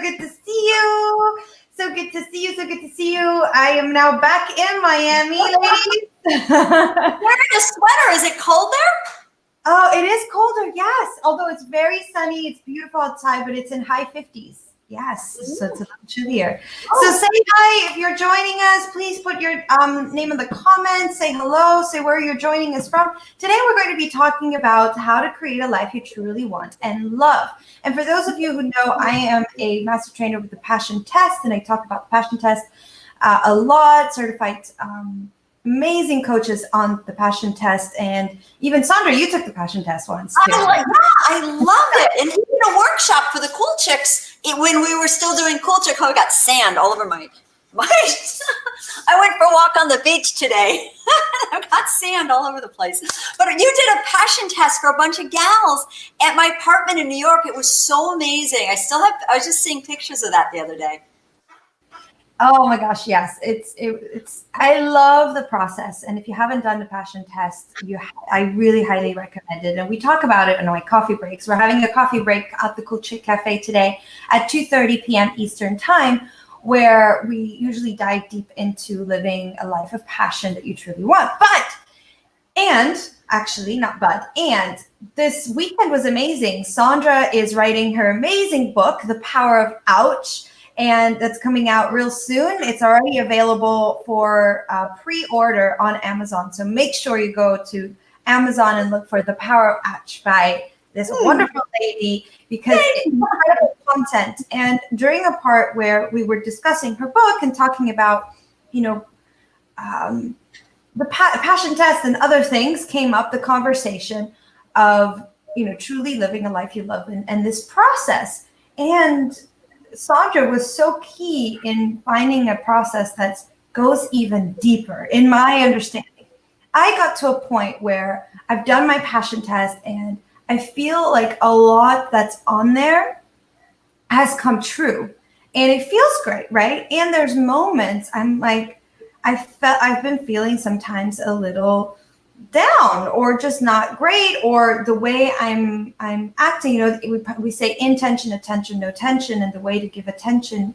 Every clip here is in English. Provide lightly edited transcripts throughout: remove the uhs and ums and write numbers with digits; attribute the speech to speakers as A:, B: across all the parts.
A: good to see you. So good to see you. So good to see you. I am now back in Miami, ladies.
B: Wearing a sweater. Is it cold there?
A: Oh, it is colder, yes. Although it's very sunny, it's beautiful outside, but it's in high 50s. Yes, so it's a little chillier. So say hi if you're joining us. Please put your name in the comments. Say hello. Say where you're joining us from. Today we're going to be talking about how to create a life you truly want and love. And for those of you who know, I am a master trainer with the Passion Test, and I talk about the Passion Test a lot. Certified amazing coaches on the Passion Test, and even Sandra, you took the Passion Test once too.
B: I love it. And he did a workshop for the Cool Chicks when we were still doing Cool Chick. Oh, I got sand all over my I went for a walk on the beach today. I got sand all over the place. But you did a Passion Test for a bunch of gals at my apartment in New York. It was so amazing. I was just seeing pictures of that the other day.
A: Oh my gosh, yes. It's I love the process. And if you haven't done the Passion Test, I really highly recommend it. And we talk about it in my coffee breaks. We're having a coffee break at the Cool Chick Cafe today at 2:30 p.m. Eastern Time, where we usually dive deep into living a life of passion that you truly want. And this weekend was amazing. Sandra is writing her amazing book, The Power of Ouch. And that's coming out real soon. It's already available for pre-order on Amazon. So make sure you go to Amazon and look for The Power of Ouch by this wonderful lady, because it's incredible content. And during a part where we were discussing her book and talking about, the Passion Test and other things came up, the conversation of, truly living a life you love and this process. And Sandra was so key in finding a process that goes even deeper, in my understanding. I got to a point where I've done my Passion Test and I feel like a lot that's on there has come true. And it feels great, right? And there's moments I'm like, I've been feeling sometimes a little down or just not great, or the way I'm acting. We say intention, attention, no tension, and the way to give attention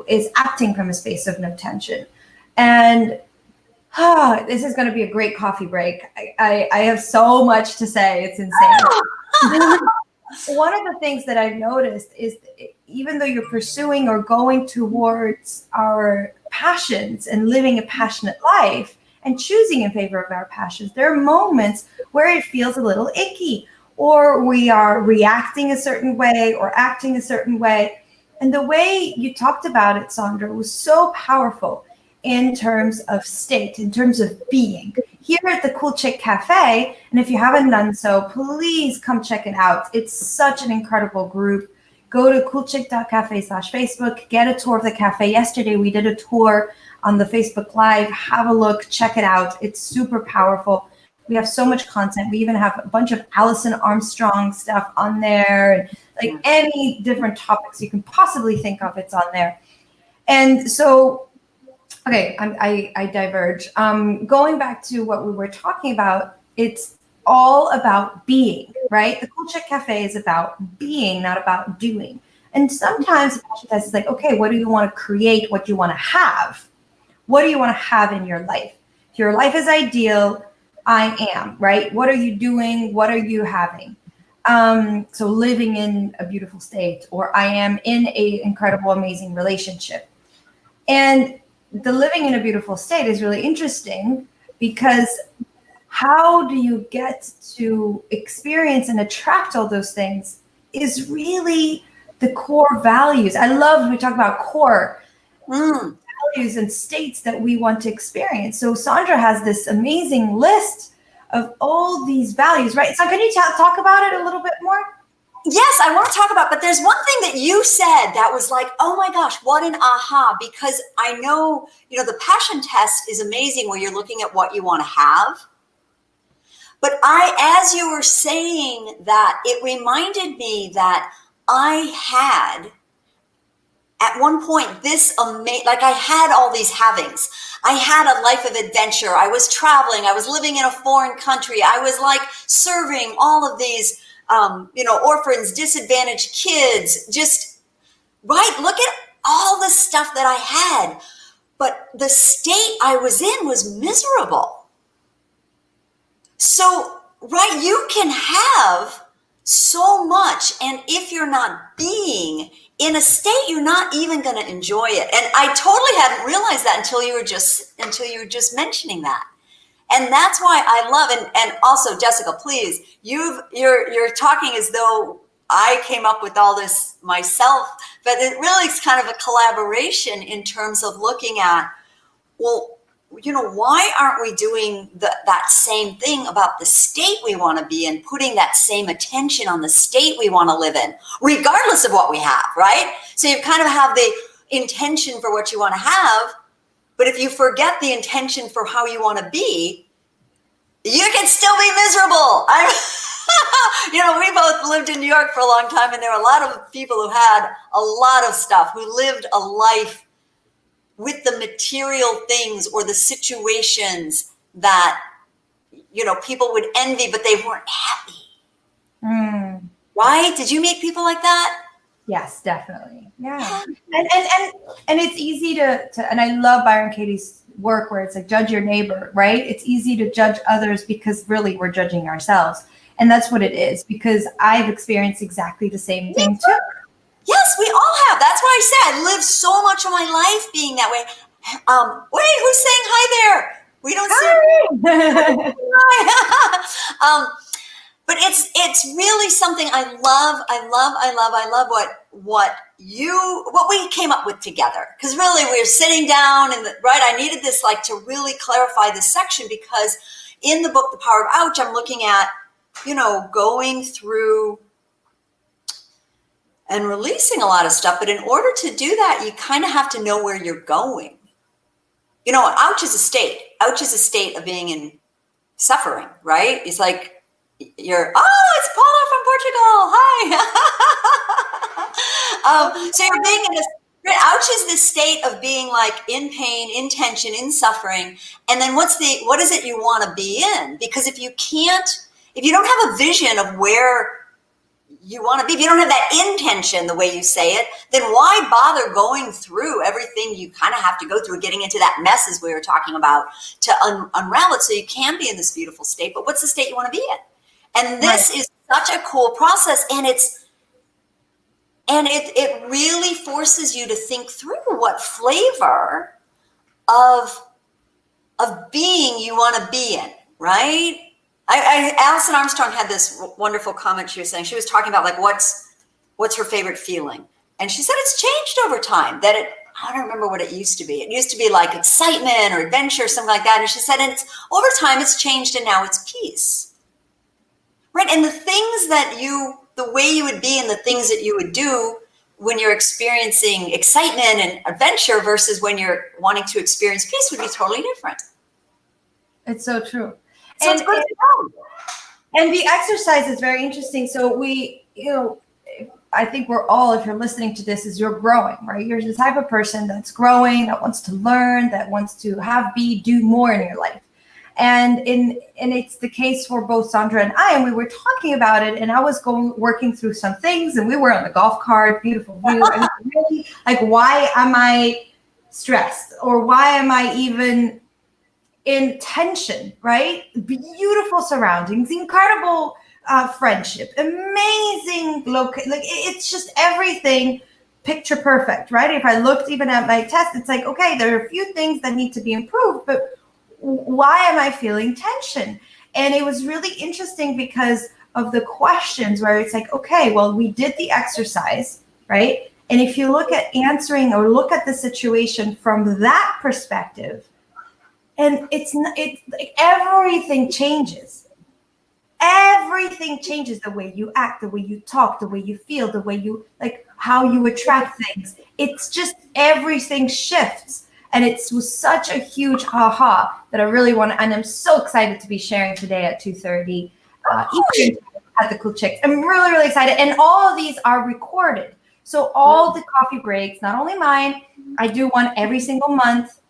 A: is acting from a space of no tension. And this is going to be a great coffee break. I have so much to say. It's insane. One of the things that I've noticed is, even though you're pursuing or going towards our passions and living a passionate life and choosing in favor of our passions, there are moments where it feels a little icky, or we are reacting a certain way or acting a certain way. And the way you talked about it, Sandra, was so powerful in terms of state, in terms of being. Here at the Cool Chick Cafe, and if you haven't done so, please come check it out. It's such an incredible group. Go to coolchick.cafe/Facebook, get a tour of the cafe. Yesterday, we did a tour on the Facebook Live. Have a look, check it out. It's super powerful. We have so much content. We even have a bunch of Alison Armstrong stuff on there, and like any different topics you can possibly think of, it's on there. And so, okay, I diverge. Going back to what we were talking about, it's all about being, right? The Cool Chick Cafe is about being, not about doing. And sometimes the Passion Test is like, okay, what do you want to create? What do you want to have? What do you want to have in your life? If your life is ideal, I am, right? What are you doing? What are you having? So living in a beautiful state, or I am in a incredible, amazing relationship. And the living in a beautiful state is really interesting, because how do you get to experience and attract all those things is really the core values. I love when we talk about core values and states that we want to experience. So Sandra has this amazing list of all these values, right? So can you talk about it a little bit more?
B: Yes, I want to talk about, but there's one thing that you said that was like, oh my gosh, what an aha, because I know, the Passion Test is amazing where you're looking at what you want to have. But as you were saying that, it reminded me that I had, at one point, I had all these havings. I had a life of adventure. I was traveling. I was living in a foreign country. I was like serving all of these, orphans, disadvantaged kids, just right? Look at all the stuff that I had. But the state I was in was miserable. So, right, you can have so much. And if you're not being in a state, you're not even going to enjoy it. And I totally hadn't realized that until you were just mentioning that. And that's why I love, and also Jessica, please, you're talking as though I came up with all this myself, but it really is kind of a collaboration in terms of looking at, well, why aren't we doing that same thing about the state we want to be in, putting that same attention on the state we want to live in, regardless of what we have, right? So you kind of have the intention for what you want to have, but if you forget the intention for how you want to be, you can still be miserable. We both lived in New York for a long time, and there were a lot of people who had a lot of stuff, who lived a life with the material things or the situations that, people would envy, but they weren't happy. Right? Did you meet people like that?
A: Yes, definitely. Yeah. And it's easy to and I love Byron Katie's work where it's like, judge your neighbor, right? It's easy to judge others because really we're judging ourselves. And that's what it is, because I've experienced exactly the same thing too.
B: Yes, we all have. That's why I said I lived so much of my life being that way. Wait, who's saying hi there? We don't see. Hi. But it's really something I love. I love what we came up with together. Because really, we were sitting down and I needed this to really clarify this section, because in the book, The Power of Ouch, I'm looking at, going through and releasing a lot of stuff. But in order to do that, you kind of have to know where you're going. Ouch is a state. Ouch is a state of being in suffering, right? It's like it's Paula from Portugal. Hi. So you're being ouch is this state of being in pain, in tension, in suffering. And then what is it you want to be in? Because if you don't have a vision of where you want to be, if you don't have that intention, the way you say it, then why bother going through everything you kind of have to go through, getting into that mess as we were talking about, to unravel it so you can be in this beautiful state. But what's the state you want to be in? And this is such a cool process, and it really forces you to think through what flavor of being you want to be in, right? Alison Armstrong had this wonderful comment. She was saying, she was talking about what's her favorite feeling, and she said it's changed over time. That I don't remember what it used to be. It used to be like excitement or adventure, something like that. And she said, and over time it's changed, and now it's peace. Right. And the things the way you would be and the things that you would do when you're experiencing excitement and adventure versus when you're wanting to experience peace would be totally different.
A: It's so true.
B: So it's good to know.
A: And the exercise is very interesting. So I think we're all, if you're listening to this, is you're growing, right? You're the type of person that's growing, that wants to learn, that wants to do more in your life. And it's the case for both Sandra and I, and we were talking about it, and I was working through some things, and we were on the golf cart, beautiful view. And really, why am I stressed, or why am I even in tension, right? Beautiful surroundings, incredible friendship, amazing it's just everything picture perfect, right? If I looked even at my test, it's okay, there are a few things that need to be improved, but why am I feeling tension? And it was really interesting because of the questions where it's okay, well, we did the exercise, right? And if you look at answering or look at the situation from that perspective, and it's everything changes. Everything changes, the way you act, the way you talk, the way you feel, the way you how you attract things. It's just everything shifts. And it was such a huge aha that I really want to, and I'm so excited to be sharing today at 2:30 Eastern at the Cool Chicks. I'm really, really excited. And all of these are recorded. So all the coffee breaks, not only mine, I do one every single month,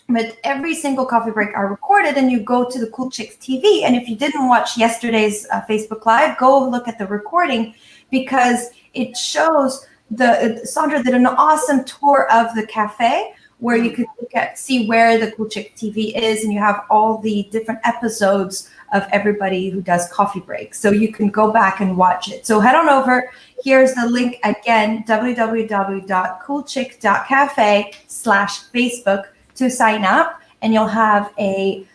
A: but every single coffee break are recorded, and you go to the Cool Chicks TV. And if you didn't watch yesterday's Facebook Live, go look at the recording, because it shows Sandra did an awesome tour of the cafe where you could see where the Cool Chick TV is, and you have all the different episodes of everybody who does coffee breaks. So you can go back and watch it. So head on over. Here's the link again, www.coolchick.cafe/Facebook to sign up, and you'll have a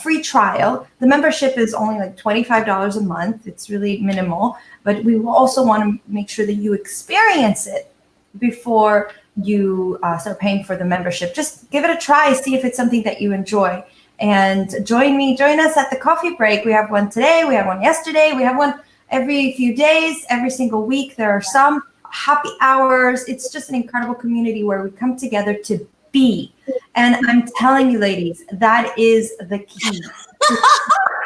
A: free trial. The membership is only like $25 a month. It's really minimal, but we will also want to make sure that you experience it before you start paying for the membership. Just give it a try, see if it's something that you enjoy. And join us at the coffee break. We have one today, we have one yesterday, we have one every few days, every single week. There are some happy hours. It's just an incredible community where we come together to be. And I'm telling you, ladies, that is the key.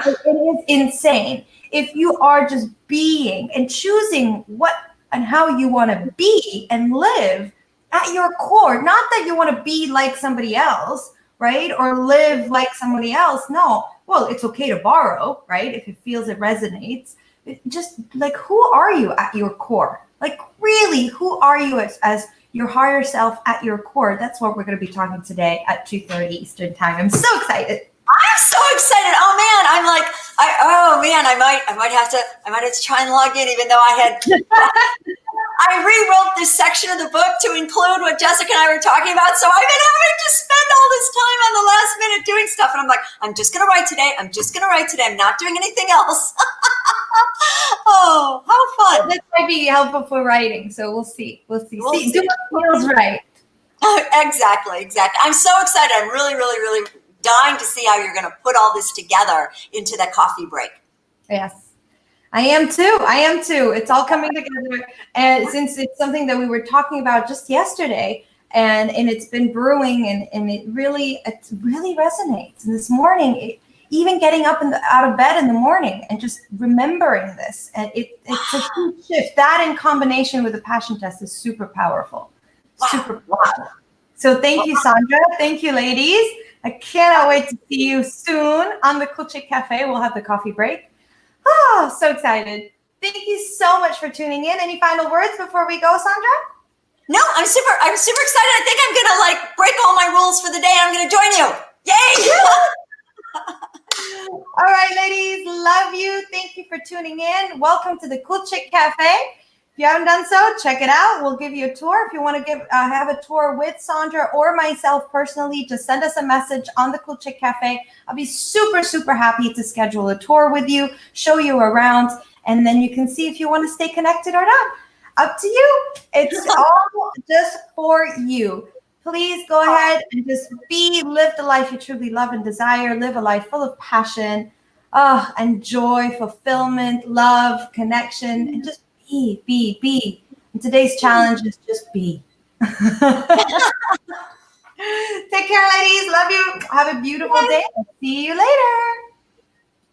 A: It is insane. If you are just being and choosing what and how you want to be and live at your core, not that you want to be like somebody else, right? Or live like somebody else. No. Well, it's okay to borrow, right? If it feels it resonates. Just like, who are you at your core? Like, really, who are you as your higher self at your core? That's what we're going to be talking today at 2:30 Eastern time. I'm so excited.
B: I'm so excited. Oh man, I might have to try and log in, even though I rewrote this section of the book to include what Jessica and I were talking about. So I've been having to spend all this time on the last minute doing stuff. And I'm like, I'm just going to write today. I'm not doing anything else. Oh, how fun.
A: This might be helpful for writing. So we'll see. Do what feels right.
B: Exactly. I'm so excited. I'm really, really, really dying to see how you're going to put all this together into the coffee break.
A: Yes. I am too. It's all coming together. And since it's something that we were talking about just yesterday, and it's been brewing, and it really resonates. And this morning, even getting up out of bed in the morning and just remembering this, and it's a huge shift. That in combination with the passion test is super powerful.
B: Wow.
A: Super powerful. So thank you, Sandra. Thank you, ladies. I cannot wait to see you soon on the Cool Chick Cafe. We'll have the coffee break. Oh, so excited. Thank you so much for tuning in. Any final words before we go, Sandra?
B: No, I'm super excited. I think I'm going to break all my rules for the day. I'm going to join you. Yay!
A: All right, ladies, love you. Thank you for tuning in. Welcome to the Cool Chick Cafe. If you haven't done so, check it out. We'll give you a tour. If you want to have a tour with Sandra or myself personally, just send us a message on the Cool Chick Cafe. I'll be super, super happy to schedule a tour with you, show you around, and then you can see if you want to stay connected or not. Up to you. It's all just for you. Please go ahead and just live the life you truly love and desire. Live a life full of passion, and joy, fulfillment, love, connection, and just be. And today's challenge is just be. Take care, ladies. Love you. Have a beautiful day. See you later.